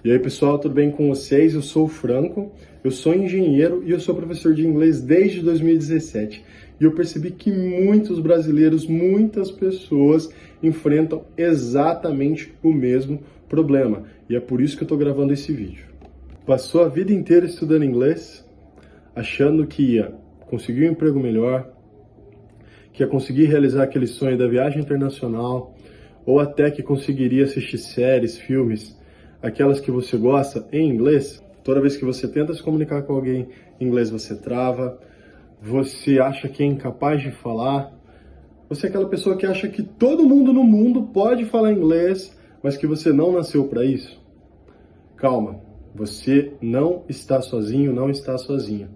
E aí pessoal, tudo bem com vocês? Eu sou o Franco, eu sou engenheiro e eu sou professor de inglês desde 2017. E eu percebi que muitos brasileiros, muitas pessoas enfrentam exatamente o mesmo problema. E é por isso que eu estou gravando esse vídeo. Passou a vida inteira estudando inglês, achando que ia conseguir um emprego melhor, que ia conseguir realizar aquele sonho da viagem internacional, ou até que conseguiria assistir séries, filmes, aquelas que você gosta em inglês. Toda vez que você tenta se comunicar com alguém em inglês, você trava, você acha que é incapaz de falar, você é aquela pessoa que acha que todo mundo no mundo pode falar inglês, mas que você não nasceu para isso. Calma, você não está sozinho, não está sozinha.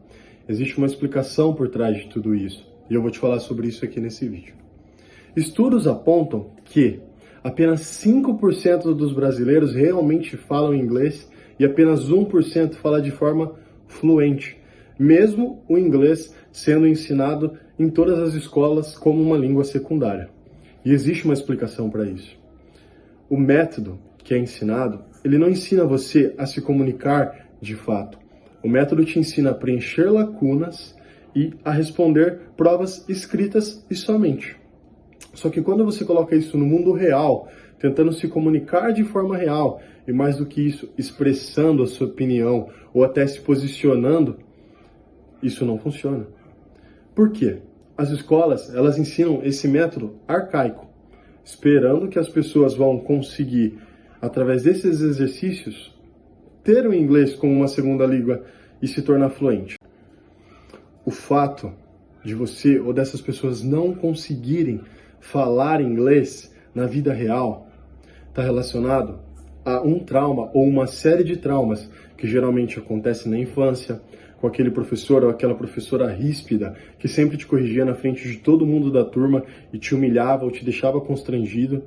Existe uma explicação por trás de tudo isso, e eu vou te falar sobre isso aqui nesse vídeo. Estudos apontam que apenas 5% dos brasileiros realmente falam inglês e apenas 1% fala de forma fluente, mesmo o inglês sendo ensinado em todas as escolas como uma língua secundária. E existe uma explicação para isso. O método que é ensinado, ele não ensina você a se comunicar de fato. O método te ensina a preencher lacunas e a responder provas escritas e somente. Só que quando você coloca isso no mundo real, tentando se comunicar de forma real, e mais do que isso, expressando a sua opinião, ou até se posicionando, isso não funciona. Por quê? As escolas, elas ensinam esse método arcaico, esperando que as pessoas vão conseguir, através desses exercícios, ter o inglês como uma segunda língua e se tornar fluente. O fato de você ou dessas pessoas não conseguirem falar inglês na vida real está relacionado a um trauma ou uma série de traumas que geralmente acontece na infância, com aquele professor ou aquela professora ríspida que sempre te corrigia na frente de todo mundo da turma e te humilhava ou te deixava constrangido,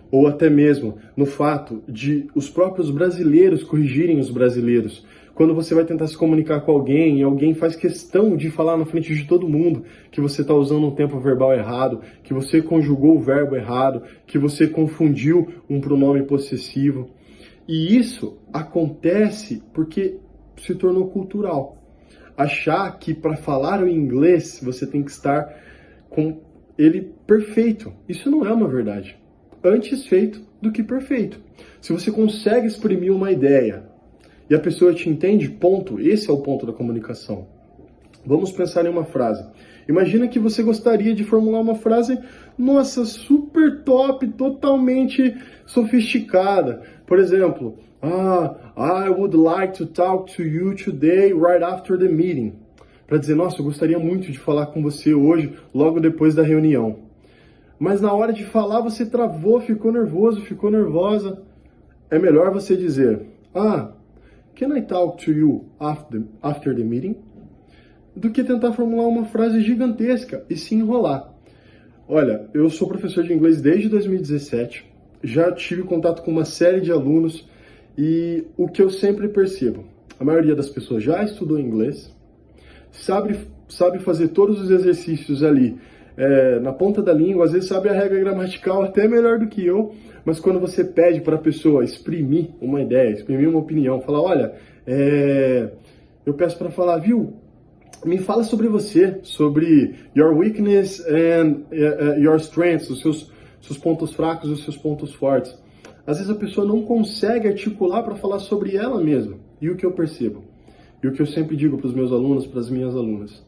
ou até mesmo no fato de os próprios brasileiros corrigirem os brasileiros. Quando você vai tentar se comunicar com alguém e alguém faz questão de falar na frente de todo mundo que você está usando um tempo verbal errado, que você conjugou o verbo errado, que você confundiu um pronome possessivo. E isso acontece porque se tornou cultural. Achar que para falar o inglês você tem que estar com ele perfeito. Isso não é uma verdade. Antes feito do que perfeito. Se você consegue exprimir uma ideia e a pessoa te entende, ponto. Esse é o ponto da comunicação. Vamos pensar em uma frase. Imagina que você gostaria de formular uma frase, nossa, super top, totalmente sofisticada. Por exemplo, I would like to talk to you today right after the meeting. Para dizer, nossa, eu gostaria muito de falar com você hoje, logo depois da reunião. Mas na hora de falar você travou, ficou nervoso, ficou nervosa. É melhor você dizer, can I talk to you after the meeting? Do que tentar formular uma frase gigantesca e se enrolar. Olha, eu sou professor de inglês desde 2017, já tive contato com uma série de alunos e o que eu sempre percebo, a maioria das pessoas já estudou inglês, sabe fazer todos os exercícios ali na ponta da língua, às vezes sabe a regra gramatical até melhor do que eu, mas quando você pede para a pessoa exprimir uma ideia, exprimir uma opinião, falar, olha, eu peço para falar, viu, me fala sobre você, sobre your weakness and your strengths, os seus pontos fracos e os seus pontos fortes. Às vezes a pessoa não consegue articular para falar sobre ela mesma. E o que eu percebo? E o que eu sempre digo para os meus alunos, para as minhas alunas?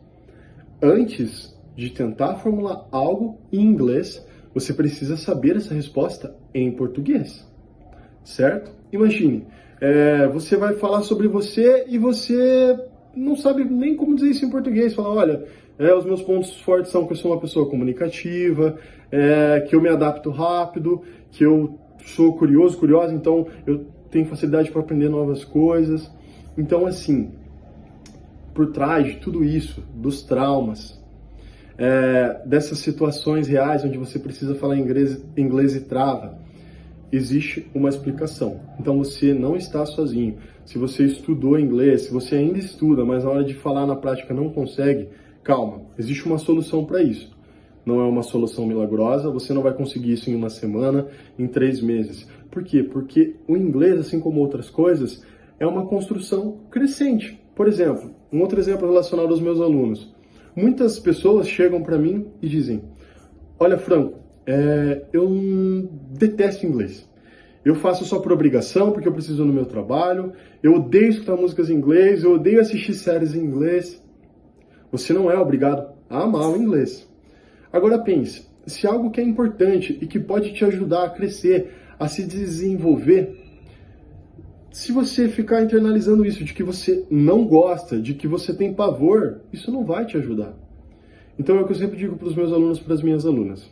Antes de tentar formular algo em inglês, você precisa saber essa resposta em português, certo? Imagine, você vai falar sobre você e você não sabe nem como dizer isso em português. Fala, olha, os meus pontos fortes são que eu sou uma pessoa comunicativa, que eu me adapto rápido, que eu sou curiosa, então eu tenho facilidade para aprender novas coisas. Então, assim, por trás de tudo isso, dos traumas, dessas situações reais onde você precisa falar inglês e trava, existe uma explicação. Então você não está sozinho. Se você estudou inglês, se você ainda estuda, mas na hora de falar na prática não consegue, calma, existe uma solução para isso. não é uma solução milagrosa, você não vai conseguir isso em uma semana, em 3 meses. Por quê? Porque o inglês, assim como outras coisas, é uma construção crescente. Por exemplo, um outro exemplo relacionado aos meus alunos. Muitas pessoas chegam para mim e dizem: olha, Franco, eu detesto inglês. Eu faço só por obrigação, porque eu preciso no meu trabalho. Eu odeio escutar músicas em inglês, eu odeio assistir séries em inglês. Você não é obrigado a amar o inglês. Agora pense, se algo que é importante e que pode te ajudar a crescer, a se desenvolver, se você ficar internalizando isso, de que você não gosta, de que você tem pavor, isso não vai te ajudar. Então é o que eu sempre digo para os meus alunos, para as minhas alunas.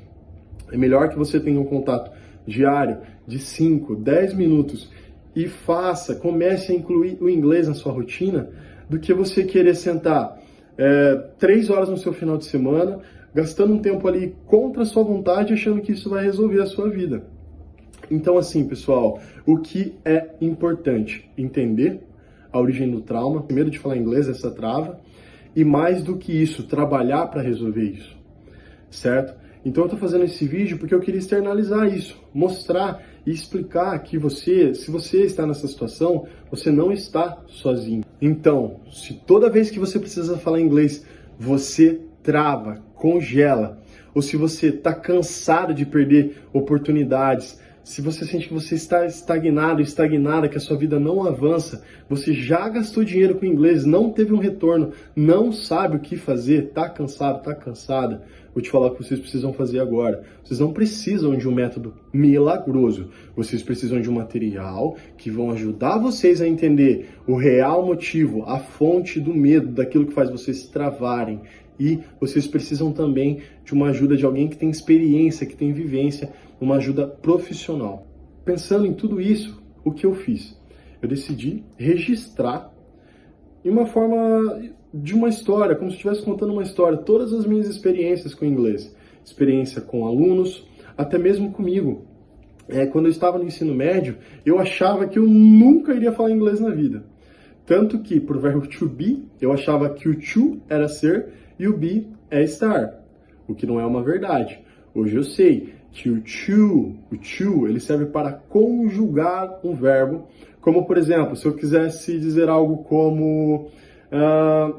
É melhor que você tenha um contato diário de 5, 10 minutos e comece a incluir o inglês na sua rotina, do que você querer sentar 3 horas no seu final de semana, gastando um tempo ali contra a sua vontade, achando que isso vai resolver a sua vida. Então, assim, pessoal, o que é importante? Entender a origem do trauma, primeiro de falar inglês, essa trava, e mais do que isso, trabalhar para resolver isso, certo? Então eu estou fazendo esse vídeo porque eu queria externalizar isso, mostrar e explicar que se você está nessa situação, você não está sozinho. Então, se toda vez que você precisa falar inglês, você trava, congela, ou se você está cansado de perder oportunidades, se você sente que você está estagnado, estagnada, que a sua vida não avança, você já gastou dinheiro com inglês, não teve um retorno, não sabe o que fazer, está cansado, está cansada, vou te falar o que vocês precisam fazer agora. Vocês não precisam de um método milagroso, vocês precisam de um material que vão ajudar vocês a entender o real motivo, a fonte do medo, daquilo que faz vocês travarem. E vocês precisam também de uma ajuda de alguém que tem experiência, que tem vivência, uma ajuda profissional. Pensando em tudo isso, o que eu fiz? Eu decidi registrar em uma forma de uma história, como se estivesse contando uma história, todas as minhas experiências com inglês. Experiência com alunos, até mesmo comigo. Quando eu estava no ensino médio, eu achava que eu nunca iria falar inglês na vida. Tanto que, pro verbo to be, eu achava que o to era ser e o be é estar, o que não é uma verdade. Hoje eu sei que o to, ele serve para conjugar um verbo, como, por exemplo, se eu quisesse dizer algo como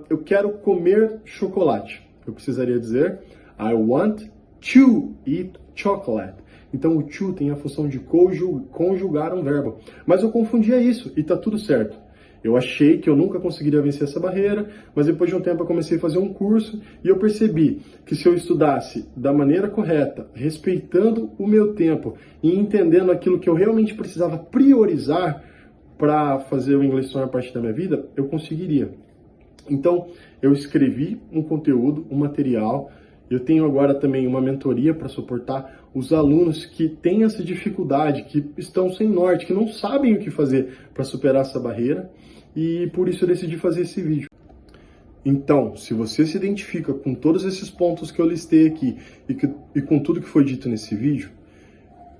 eu quero comer chocolate, eu precisaria dizer I want to eat chocolate. Então o to tem a função de conjugar um verbo. Mas eu confundia isso e tá tudo certo. Eu achei que eu nunca conseguiria vencer essa barreira, mas depois de um tempo eu comecei a fazer um curso e eu percebi que se eu estudasse da maneira correta, respeitando o meu tempo e entendendo aquilo que eu realmente precisava priorizar para fazer o inglês tornar parte da minha vida, eu conseguiria. Então, eu escrevi um conteúdo, um material. Eu tenho agora também uma mentoria para suportar os alunos que têm essa dificuldade, que estão sem norte, que não sabem o que fazer para superar essa barreira, e por isso eu decidi fazer esse vídeo. Então, se você se identifica com todos esses pontos que eu listei aqui e com tudo que foi dito nesse vídeo,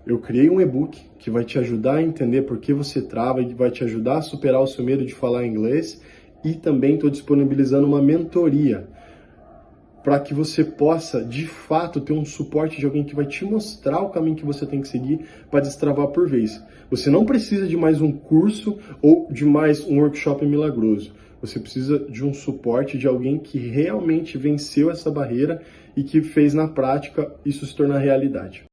eu criei um e-book que vai te ajudar a entender por que você trava e vai te ajudar a superar o seu medo de falar inglês, e também estou disponibilizando uma mentoria para que você possa, de fato, ter um suporte de alguém que vai te mostrar o caminho que você tem que seguir para destravar por vez. Você não precisa de mais um curso ou de mais um workshop milagroso. Você precisa de um suporte de alguém que realmente venceu essa barreira e que fez na prática isso se tornar realidade.